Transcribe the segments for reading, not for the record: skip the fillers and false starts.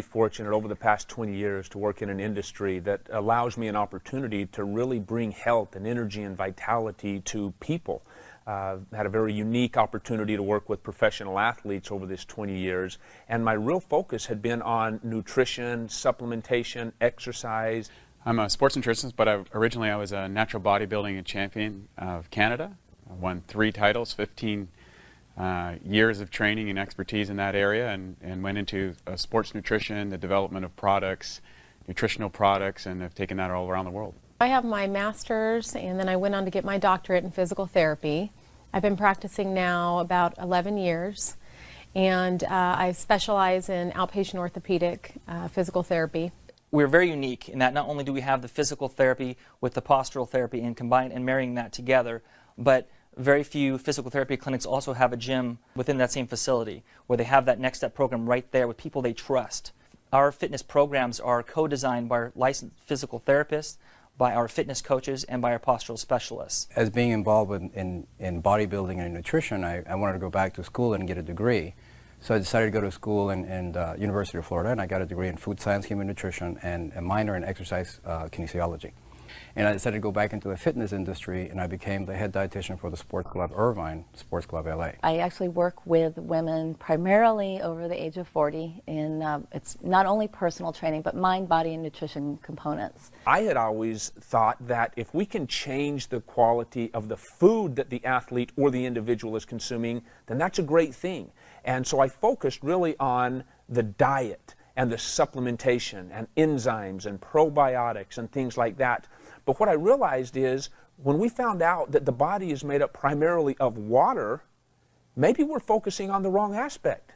Fortunate over the past 20 years to work in an industry that allows me an opportunity to really bring health and energy and vitality to people. Had a very unique opportunity to work with professional athletes over this 20 years, and my real focus had been on nutrition, supplementation, exercise. I'm a sports nutritionist, but originally I was a natural bodybuilding champion of Canada. I won 3 titles, 15 years of training and expertise in that area, and went into sports nutrition, the development of products, nutritional products, and have taken that all around the world. I have my master's, and then I went on to get my doctorate in physical therapy. I've been practicing now about 11 years, and I specialize in outpatient orthopedic physical therapy. We're very unique in that not only do we have the physical therapy with the postural therapy and combine and marrying that together, but very few physical therapy clinics also have a gym within that same facility where they have that next step program right there with people they trust. Our fitness programs are co-designed by our licensed physical therapists, by our fitness coaches, and by our postural specialists. As being involved in bodybuilding and nutrition, I wanted to go back to school and get a degree. So I decided to go to school in University of Florida, and I got a degree in food science, human nutrition, and a minor in exercise kinesiology. And I decided to go back into the fitness industry, and I became the head dietitian for the Sports Club Irvine, Sports Club LA. I actually work with women primarily over the age of 40, and it's not only personal training, but mind, body, and nutrition components. I had always thought that if we can change the quality of the food that the athlete or the individual is consuming, then that's a great thing. And so I focused really on the diet and the supplementation and enzymes and probiotics and things like that. But what I realized is when we found out that the body is made up primarily of water, maybe we're focusing on the wrong aspect.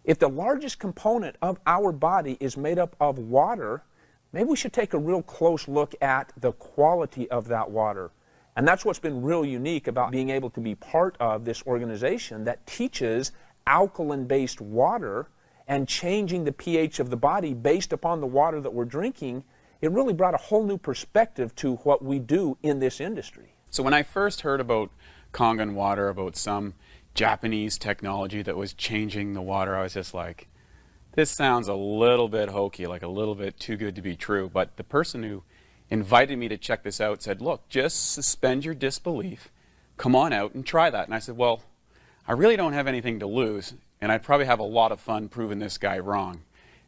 If the largest component of our body is made up of water, maybe we should take a real close look at the quality of that water. And that's what's been real unique about being able to be part of this organization that teaches alkaline-based water and changing the pH of the body based upon the water that we're drinking. It really brought a whole new perspective to what we do in this industry. So when I first heard about Kangen water, about some Japanese technology that was changing the water, I was just like, this sounds a little bit hokey, like a little bit too good to be true. But the person who invited me to check this out said, look, just suspend your disbelief, come on out and try that. And I said, well, I really don't have anything to lose, and I'd probably have a lot of fun proving this guy wrong.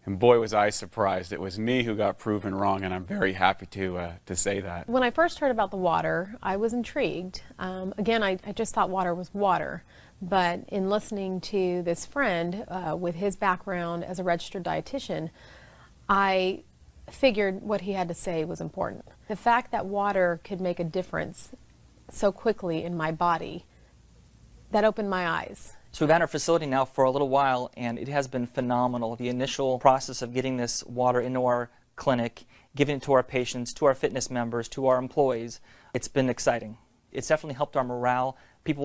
And boy, was I surprised. It was me who got proven wrong, and I'm very happy to say that. When I first heard about the water, I was intrigued. Again, I just thought water was water. But in listening to this friend with his background as a registered dietitian, I figured what he had to say was important. The fact that water could make a difference so quickly in my body, that opened my eyes. So we've had our facility now for a little while, and it has been phenomenal. The initial process of getting this water into our clinic, giving it to our patients, to our fitness members, to our employees, it's been exciting. It's definitely helped our morale.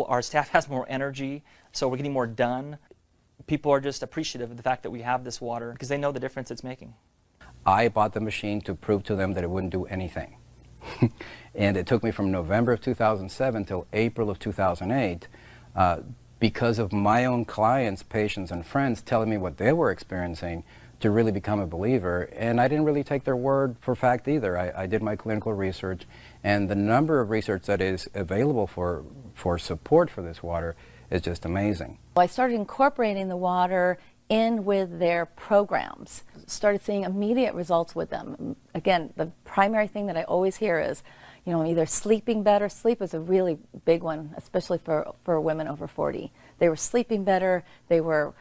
Our staff has more energy, so we're getting more done. People are just appreciative of the fact that we have this water because they know the difference it's making. I bought the machine to prove to them that it wouldn't do anything. And it took me from November of 2007 till April of 2008 because of my own clients, patients, and friends telling me what they were experiencing to really become a believer. And I didn't really take their word for fact either. I did my clinical research, and the number of research that is available for support for this water is just amazing. I started incorporating the water in with their programs, started seeing immediate results with them. Again, the primary thing that I always hear is, you know, either sleeping better. Sleep is a really big one, especially for women over 40. They were sleeping better, they were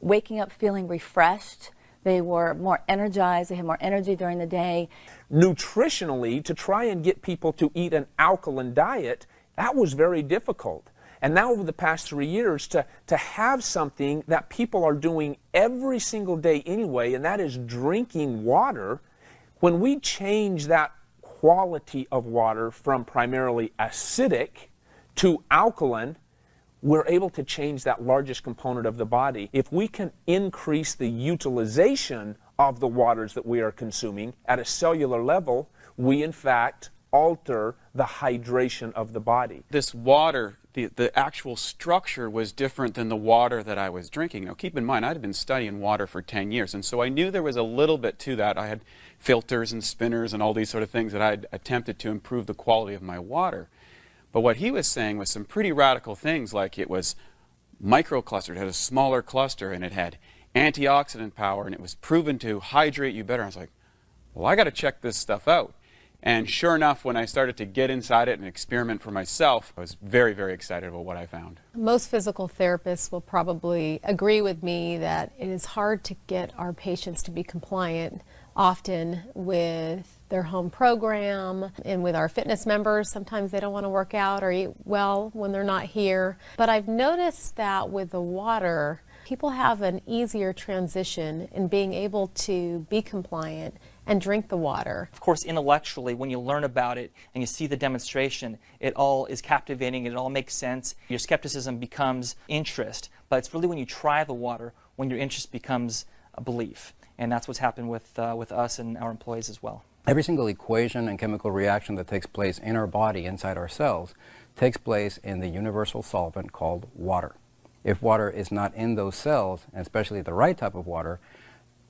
waking up feeling refreshed, they were more energized, they had more energy during the day. Nutritionally, to try and get people to eat an alkaline diet, that was very difficult. And now over the past 3 years, to have something that people are doing every single day anyway, and that is drinking water, when we change that quality of water from primarily acidic to alkaline, we're able to change that largest component of the body. If we can increase the utilization of the waters that we are consuming at a cellular level, we in fact alter the hydration of the body. This water the actual structure was different than the water that I was drinking. Now keep in mind, I'd been studying water for 10 years, and so I knew there was a little bit to that. I had filters and spinners and all these sort of things that I'd attempted to improve the quality of my water. But what he was saying was some pretty radical things, like it was microclustered, it had a smaller cluster, and it had antioxidant power, and it was proven to hydrate you better. I was like, well, I got to check this stuff out. And sure enough, when I started to get inside it and experiment for myself, I was very, very excited about what I found. Most physical therapists will probably agree with me that it is hard to get our patients to be compliant often with their home program and with our fitness members. Sometimes they don't want to work out or eat well when they're not here. But I've noticed that with the water, people have an easier transition in being able to be compliant and drink the water. Of course, intellectually, when you learn about it and you see the demonstration, it all is captivating, it all makes sense. Your skepticism becomes interest, but it's really when you try the water when your interest becomes a belief. And that's what's happened with us and our employees as well. Every single equation and chemical reaction that takes place in our body, inside our cells, takes place in the universal solvent called water. If water is not in those cells, and especially the right type of water,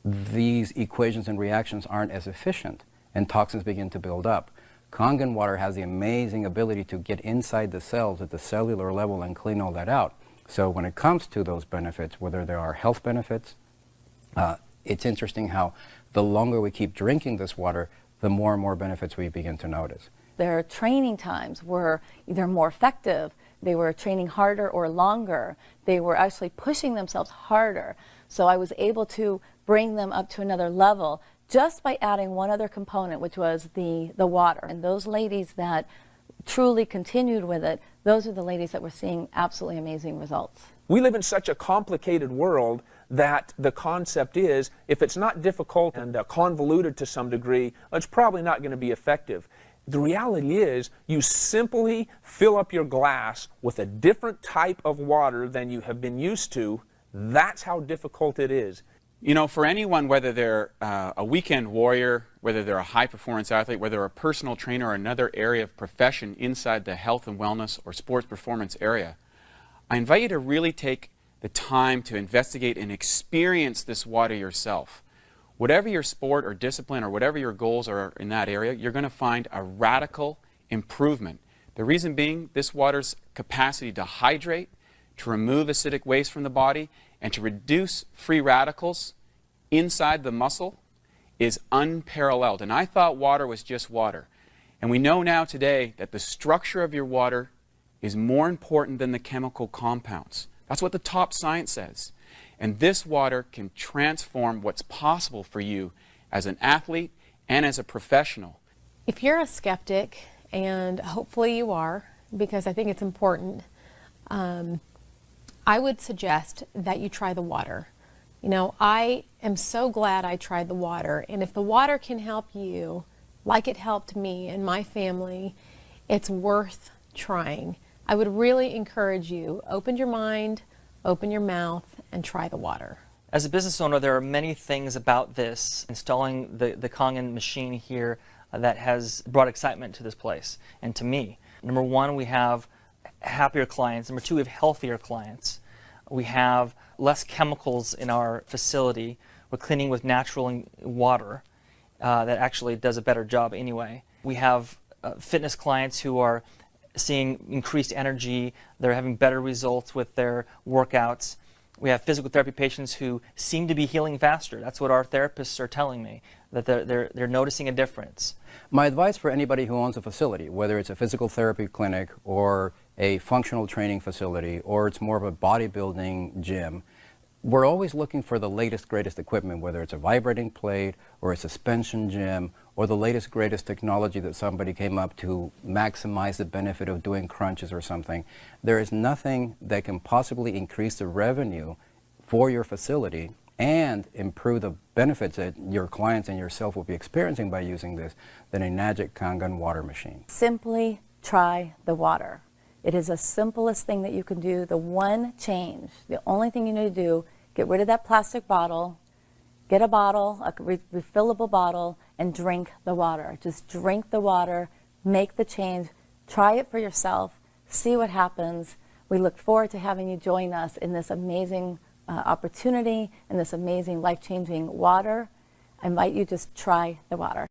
these equations and reactions aren't as efficient, and toxins begin to build up. Kangen water has the amazing ability to get inside the cells at the cellular level and clean all that out. So when it comes to those benefits, whether there are health benefits, it's interesting how the longer we keep drinking this water, the more and more benefits we begin to notice. Their training times were either more effective, they were training harder or longer, they were actually pushing themselves harder. So I was able to bring them up to another level just by adding one other component, which was the water. And those ladies that truly continued with it, those are the ladies that were seeing absolutely amazing results. We live in such a complicated world that the concept is, if it's not difficult and convoluted to some degree, it's probably not going to be effective. The reality is, you simply fill up your glass with a different type of water than you have been used to. That's how difficult it is. You know, for anyone, whether they're a weekend warrior, whether they're a high-performance athlete, whether they're a personal trainer or another area of profession inside the health and wellness or sports performance area, I invite you to really take the time to investigate and experience this water yourself. Whatever your sport or discipline or whatever your goals are in that area, you're going to find a radical improvement. The reason being, this water's capacity to hydrate, to remove acidic waste from the body, and to reduce free radicals inside the muscle is unparalleled. And I thought water was just water. And we know now today that the structure of your water is more important than the chemical compounds. That's what the top science says. And this water can transform what's possible for you as an athlete and as a professional. If you're a skeptic, and hopefully you are, because I think it's important, I would suggest that you try the water. You know, I am so glad I tried the water, and if the water can help you like it helped me and my family, it's worth trying. I would really encourage you, open your mind, open your mouth, and try the water. As a business owner, there are many things about this, installing the Kangen machine here, that has brought excitement to this place and to me. Number one, we have happier clients. Number two, we have healthier clients. We have less chemicals in our facility. We're cleaning with natural water that actually does a better job anyway. We have fitness clients who are seeing increased energy. They're having better results with their workouts. We have physical therapy patients who seem to be healing faster. That's what our therapists are telling me, that they're noticing a difference. My advice for anybody who owns a facility, whether it's a physical therapy clinic or a functional training facility or it's more of a bodybuilding gym, we're always looking for the latest, greatest equipment, whether it's a vibrating plate or a suspension gym or the latest, greatest technology that somebody came up to maximize the benefit of doing crunches or something. There is nothing that can possibly increase the revenue for your facility and improve the benefits that your clients and yourself will be experiencing by using this than a Nagic Kangen water machine. Simply try the water. It is the simplest thing that you can do. The one change, the only thing you need to do, get rid of that plastic bottle, get a bottle, a refillable bottle, and drink the water. Just drink the water, make the change, try it for yourself, see what happens. We look forward to having you join us in this amazing opportunity and this amazing life-changing water. I invite you to just try the water.